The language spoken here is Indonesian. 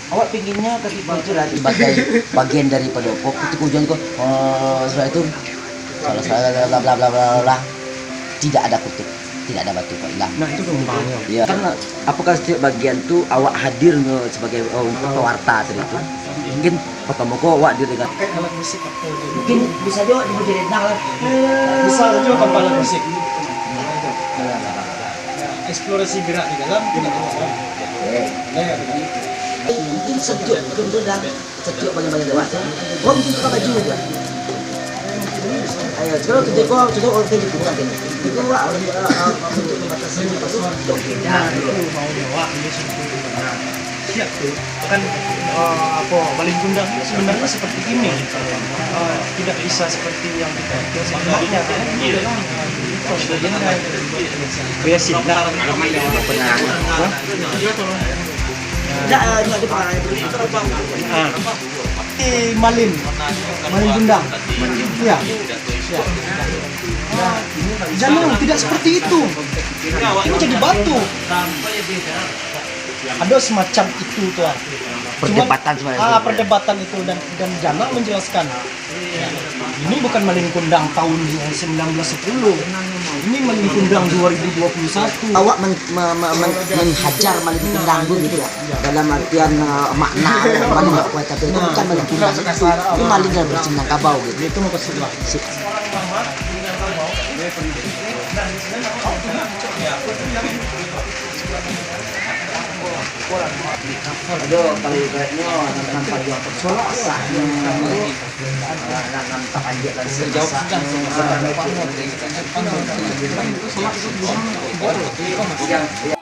Awak pinginnya ketipu itu lah sebagai bagian daripada ketika ujian kok setelah itu kalau saya bla bla bla bla bla tidak ada kutip, tidak ada batu kok hilang. Nah itu kembangnya. Ya, karena apakah setiap bagian tuh awak hadir sebagai pewarta tadi itu? Mungkin pertama kok awak hadir dengan Alat musik apa? mungkin bisa juga dibuat rendang lah. Bisa juga tanpa alat musik. Eksplorasi gerak di dalam tidak apa-apa. Mungkin setiap kendang, setiap banyak-banyak lewat. Oh mungkin suka baju juga. Ayo, sekarang kita kok sudah orang kerja kurang kan? Itu wah untuk membatasi itu dong kita. Mau bawa dia siap tuh kan apa baling gundang sebenarnya seperti ini tidak bisa seperti yang kita pikir sebenarnya basic lah Tidak ada pengalaman. malin gundang ya jangan tidak seperti itu ini jadi batu ada semacam itu tuh Perdebatan sebenarnya. perdebatan itu dan Jana menjelaskan ini bukan malin kundang tahun 1910 ini malin kundang 2021 Awak menghajar malin kundang gitu ya dalam artian makna malin nggak kuat tapi itu bukan malin kundang itu malin yang bersenang kabau gitu. itu mau kesini Sip. Aduh, kalau kayaknya tentang pagi persoalan asahnya tak anjir lagi sejauh sudah